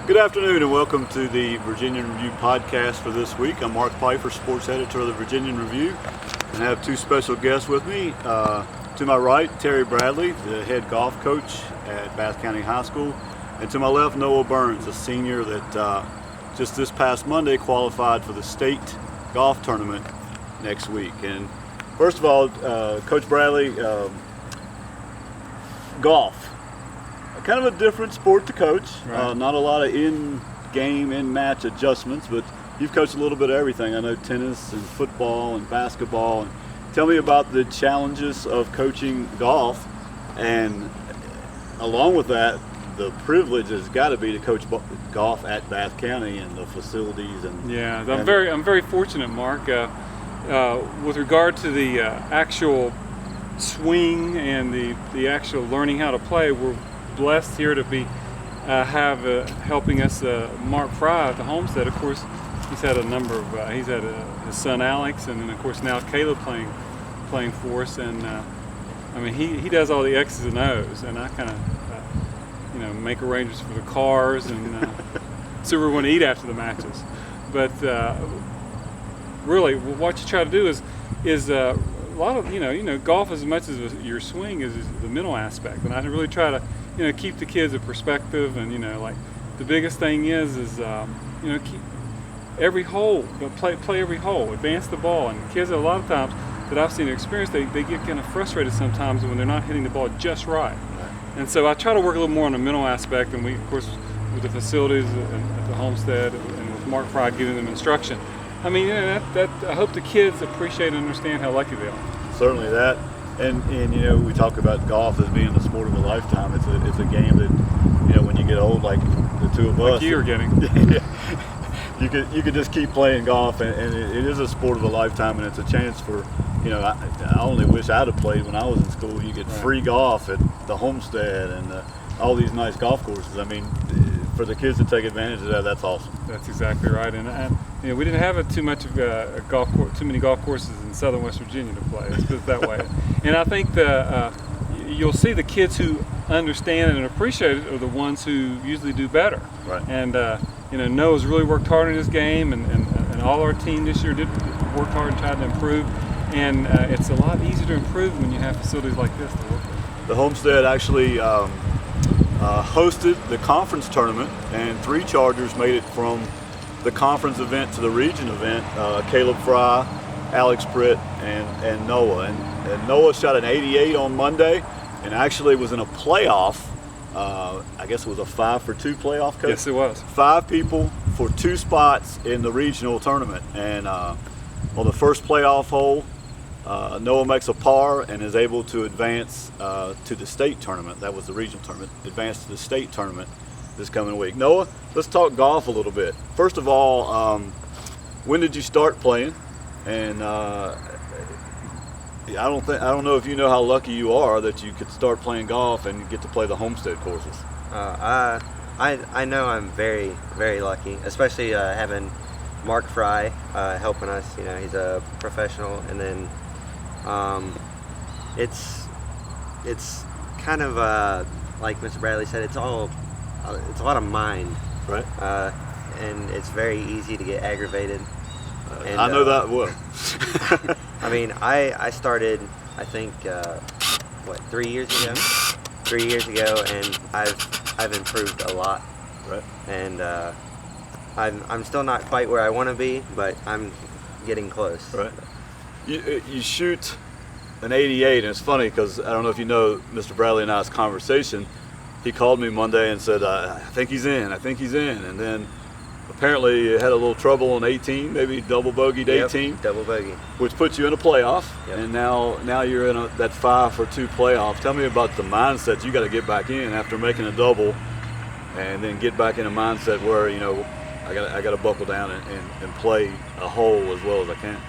Good afternoon and welcome to the Virginian Review podcast for this week. I'm Mark Pifer, sports editor of the Virginian Review, and I have two special guests with me. To my right, Terry Bradley, the head golf coach at Bath County High School, and to my left, Noah Burns, a senior that just this past Monday qualified for the state golf tournament next week. And first of all, Coach Bradley, golf. Kind of a different sport to coach. Right. Not a lot of in-game, in-match adjustments, but you've coached a little bit of everything. I know tennis and football and basketball. And tell me about the challenges of coaching golf, and along with that, the privilege has got to be to coach golf at Bath County and the facilities. And yeah, I'm very fortunate, Mark. With regard to the actual swing and the actual learning how to play, we're blessed here to be helping us Mark Fry at the Homestead. Of course, he's had a number of he's had his son Alex, and then of course now Caleb playing for us. And I mean he does all the X's and O's, and I kind of make arrangements for the cars and so we're going to eat after the matches. But really, what you try to do is a lot of golf, as much as your swing is the mental aspect, and I really try to keep the kids a perspective, and like the biggest thing is keep every hole, play every hole, advance the ball. And kids, a lot of times that I've seen experience, they get kind of frustrated sometimes when they're not hitting the ball just right. And so I try to work a little more on the mental aspect, and we, of course, with the facilities at the Homestead and with Mark Fry giving them instruction. I mean, that I hope the kids appreciate and understand how lucky they are. Certainly that. And we talk about golf as being the sport of a lifetime. It's a game that when you get old, like the two of us, like you are getting, you could just keep playing golf, and it is a sport of a lifetime, and it's a chance for I only wish I'd have played when I was in school. You get free golf at the Homestead and all these nice golf courses. I mean, for the kids to take advantage of that, that's awesome. That's exactly right. And we didn't have too many golf courses in southern West Virginia to play. Let's put it that way. And I think you'll see the kids who understand and appreciate it are the ones who usually do better. Right. And Noah's really worked hard in his game, and all our team this year did work hard and tried to improve. And it's a lot easier to improve when you have facilities like this to work with. The Homestead actually hosted the conference tournament, and 3 Chargers made it from the conference event to the region event. Caleb Fry, Alex Pritt, and Noah. And Noah shot an 88 on Monday, and actually was in a playoff. I guess it was a 5-for-2 playoff, Coach? Yes, it was. 5 people for 2 spots in the regional tournament. And on the first playoff hole, Noah makes a par and is able to advance to the state tournament. That was the regional tournament. Advance to the state tournament this coming week. Noah, let's talk golf a little bit. First of all, when did you start playing? And I don't know if you know how lucky you are that you could start playing golf and get to play the Homestead courses. I know I'm very, very lucky, especially having Mark Fry helping us. He's a professional, and then it's kind of like Mr. Bradley said, it's a lot of mind, right? And it's very easy to get aggravated. And, I know that well. I mean, I started, I think, 3 years ago? 3 years ago, and I've improved a lot. Right. And I'm still not quite where I want to be, but I'm getting close. Right. You shoot an 88, and it's funny because I don't know if you know Mr. Bradley and I's conversation. He called me Monday and said, I think he's in, and then apparently you had a little trouble on 18, maybe double bogeyed 18. Yep, double bogey. Which puts you in a playoff, yep. And now you're in that 5-for-2 playoff. Tell me about the mindset you got to get back in after making a double, and then get back in a mindset where I got to buckle down and play a hole as well as I can.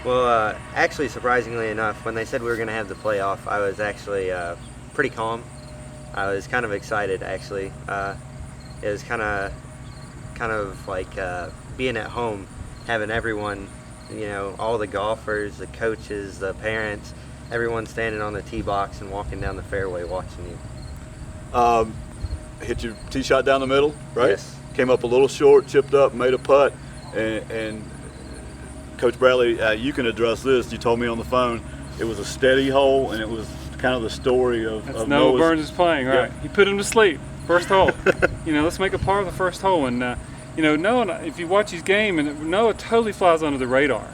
Well, actually, surprisingly enough, when they said we were going to have the playoff, I was actually pretty calm. I was kind of excited, actually. It was kind of like being at home, having everyone, all the golfers, the coaches, the parents, everyone standing on the tee box and walking down the fairway watching you. Hit your tee shot down the middle, right? Yes. came up a little short, chipped up, made a putt, and Coach Bradley, you can address this. You told me on the phone it was a steady hole, and it was kind of the story of Noah Burns' playing, right? Yeah. He put him to sleep. First hole. Let's make a par of the first hole. And Noah, if you watch his game, and Noah totally flies under the radar.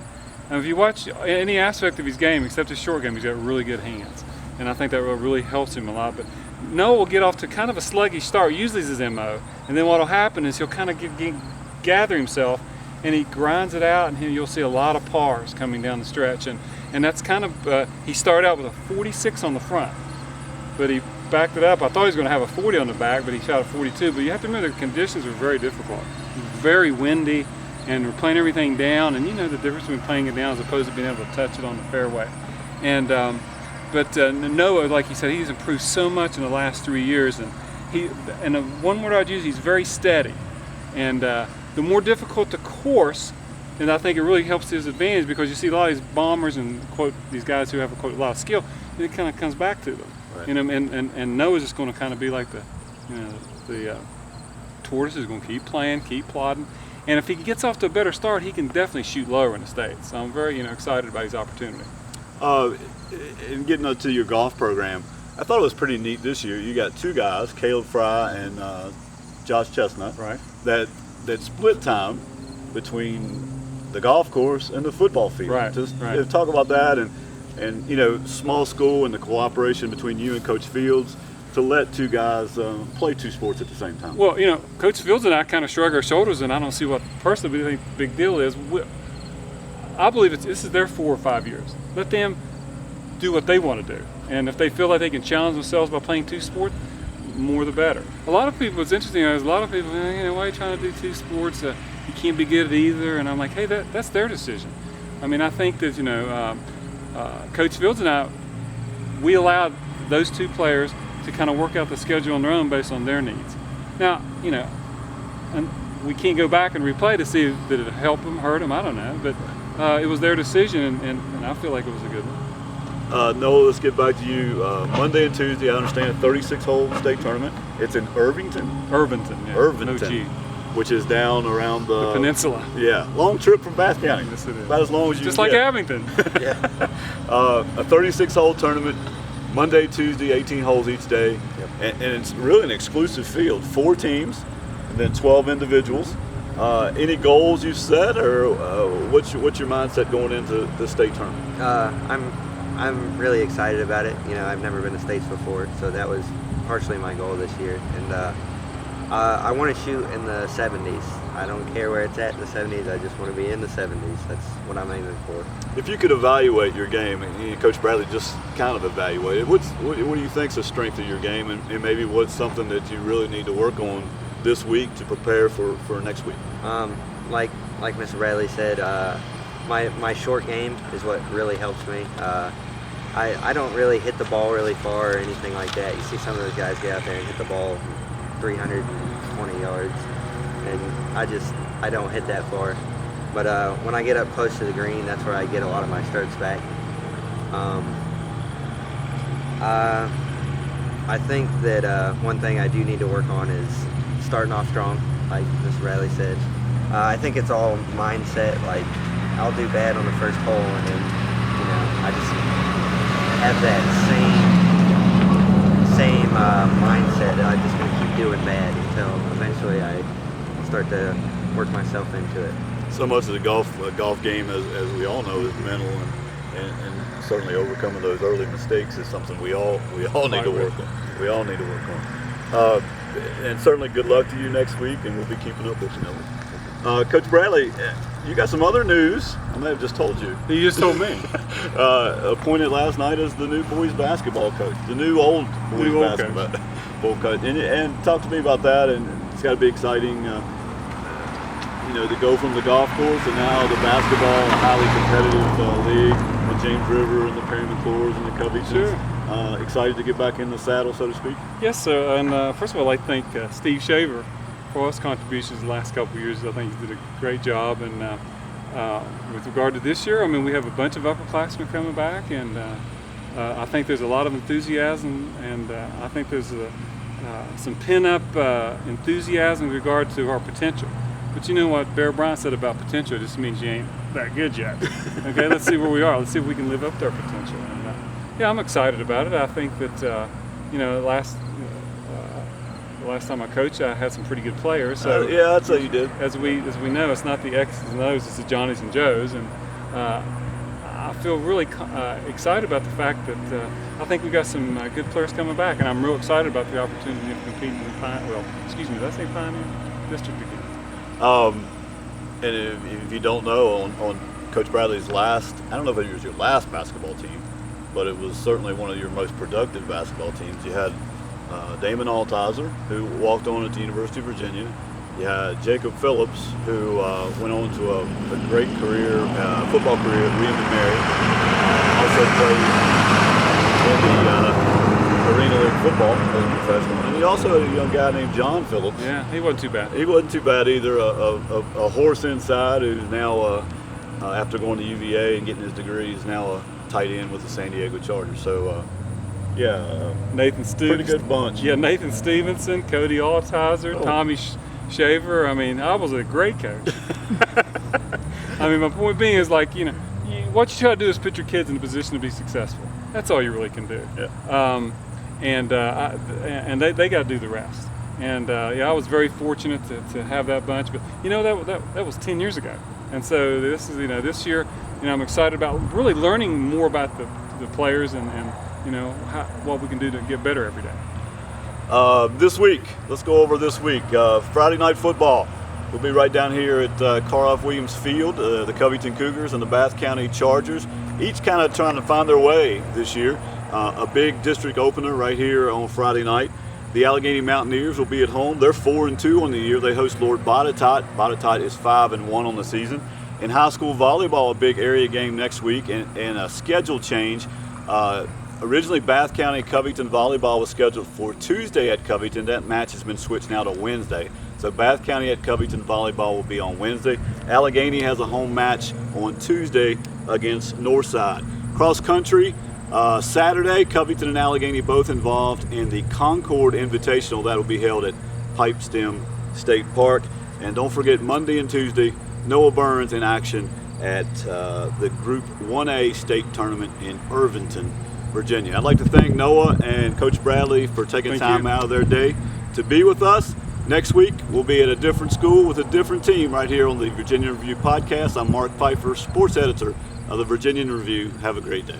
And if you watch any aspect of his game except his short game, he's got really good hands, and I think that really helps him a lot. But Noah will get off to kind of a sluggish start. Usually is his MO, and then what'll happen is he'll kind of gather himself, and he grinds it out, and you'll see a lot of pars coming down the stretch. And that's kind of he started out with a 46 on the front, but he backed it up. I thought he was going to have a 40 on the back, but he shot a 42. But you have to remember the conditions were very difficult. Very windy, and we're playing everything down, and you know the difference between playing it down as opposed to being able to touch it on the fairway. And but Noah, like you said, he's improved so much in the last 3 years, and one word I'd use, he's very steady. And the more difficult the course, and I think it really helps to his advantage, because you see a lot of these bombers and quote these guys who have a lot of skill, and it kind of comes back to them. Right. And Noah's just going to kind of be like the tortoise is going to keep playing, keep plodding, and if he gets off to a better start, he can definitely shoot lower in the States. So I'm very excited about his opportunity. In getting to your golf program, I thought it was pretty neat this year. You got two guys, Caleb Fry and Josh Chestnut, right? That split time between the golf course and the football field. Right. Just talk about that and small school and the cooperation between you and Coach Fields to let two guys play two sports at the same time. Well, Coach Fields and I kind of shrug our shoulders, and I don't see what personally we think the big deal is. I believe this is their 4 or 5 years. Let them do what they want to do, and if they feel like they can challenge themselves by playing two sports, more the better. A lot of people, what's interesting is a lot of people, why are you trying to do two sports? You can't be good at either. And I'm like, hey, that's their decision. I mean, I think that Coach Fields and I, we allowed those two players to kind of work out the schedule on their own based on their needs. Now, and we can't go back and replay to see did it help them, hurt them, I don't know. But it was their decision, and I feel like it was a good one. Noah, let's get back to you. Monday and Tuesday, I understand, a 36-hole state tournament. It's in Irvington? Irvington, yeah. Irvington, no G. which is down around the peninsula. Yeah, long trip from Bath County. Yes, it is. About as long as you just can like get. Abington. Yeah. A 36-hole tournament, Monday, Tuesday, 18 holes each day, and it's really an exclusive field. 4 teams, and then 12 individuals. Any goals you set, or what's your mindset going into the state tournament? I'm really excited about it. I've never been to states before, so that was partially my goal this year. And I want to shoot in the 70s. I don't care where it's at in the 70s. I just want to be in the 70s. That's what I'm aiming for. If you could evaluate your game, and Coach Bradley just kind of evaluated, what do you think is the strength of your game, and maybe what's something that you really need to work on this week to prepare for next week? Like Mr. Bradley said, my short game is what really helps me. I don't really hit the ball really far or anything like that. You see some of those guys get out there and hit the ball 320 yards, and I don't hit that far. But when I get up close to the green, that's where I get a lot of my strokes back. I think that one thing I do need to work on is starting off strong, like Mr. Bradley said. I think it's all mindset. Like, I'll do bad on the first hole, and then I just have that same mindset that I'm just going to keep doing bad until eventually I start to work myself into it. So much of the golf game, as we all know, is mental, and certainly overcoming those early mistakes is something we all need to work on. We all need to work on. And certainly good luck to you next week, and we'll be keeping up with you. Coach Bradley, you got some other news. I may have just told you. You just told me. Appointed last night as the new boys basketball coach, the new old boys basketball coach. And talk to me about that. And it's got to be exciting, to go from the golf course and now the basketball highly competitive league with James River and the Perry McClures and the Covingtons. Sure. Excited to get back in the saddle, so to speak. Yes, and first of all, I'd like to thank Steve Shaver for his contributions the last couple of years. I think he did a great job. And with regard to this year, we have a bunch of upperclassmen coming back, and I think there's a lot of enthusiasm, and I think there's some pin-up enthusiasm with regard to our potential. But you know what Bear Bryant said about potential? It just means you ain't that good yet. Okay, let's see where we are. Let's see if we can live up to our potential. And yeah, I'm excited about it. I think that the last time I coached, I had some pretty good players. So yeah, I'd say you did. As we know, it's not the X's and O's, it's the Johnnies and Joes. And I feel really excited about the fact that I think we got some good players coming back, and I'm real excited about the opportunity of competing in did I say Pioneer District again? And if you don't know, on Coach Bradley's last, I don't know if it was your last basketball team, but it was certainly one of your most productive basketball teams. You had Damon Altizer, who walked on at the University of Virginia. You had Jacob Phillips, who went on to a great career, football career at William & Mary. Also played in the Arena League football as a professional. And you also had a young guy named John Phillips. Yeah, he wasn't too bad. He wasn't too bad either. A horse inside who's now, after going to UVA and getting his degree, is now a tight end with the San Diego Chargers. So, Nathan Stevenson. Pretty good bunch. Yeah, Nathan Stevenson, Cody Altizer, Tommy Shaver. I mean, I was a great coach. I mean, my point being is what you try to do is put your kids in a position to be successful. That's all you really can do. Yeah. And they got to do the rest. And I was very fortunate to have that bunch. But that was 10 years ago. And so this is this year, I'm excited about really learning more about the players and what we can do to get better every day. This week, let's go over this week. Friday night football. We'll be right down here at Carl F. Williams Field. The Covington Cougars and the Bath County Chargers, each kind of trying to find their way this year. A big district opener right here on Friday night. The Allegheny Mountaineers will be at home. They're 4-2 on the year. They host Lord Botetourt. Botetourt is 5-1 on the season. In high school volleyball, a big area game next week and a schedule change. Originally, Bath County Covington volleyball was scheduled for Tuesday at Covington. That match has been switched now to Wednesday. So Bath County at Covington volleyball will be on Wednesday. Allegheny has a home match on Tuesday against Northside. Cross country, Saturday, Covington and Allegheny both involved in the Concord Invitational. That will be held at Pipestem State Park. And don't forget, Monday and Tuesday, Noah Burns in action at the Group 1A state tournament in Irvington, Virginia. I'd like to thank Noah and Coach Bradley for taking time out of their day to be with us. Next week, we'll be at a different school with a different team right here on the Virginian Review podcast. I'm Mark Pifer, sports editor of the Virginian Review. Have a great day.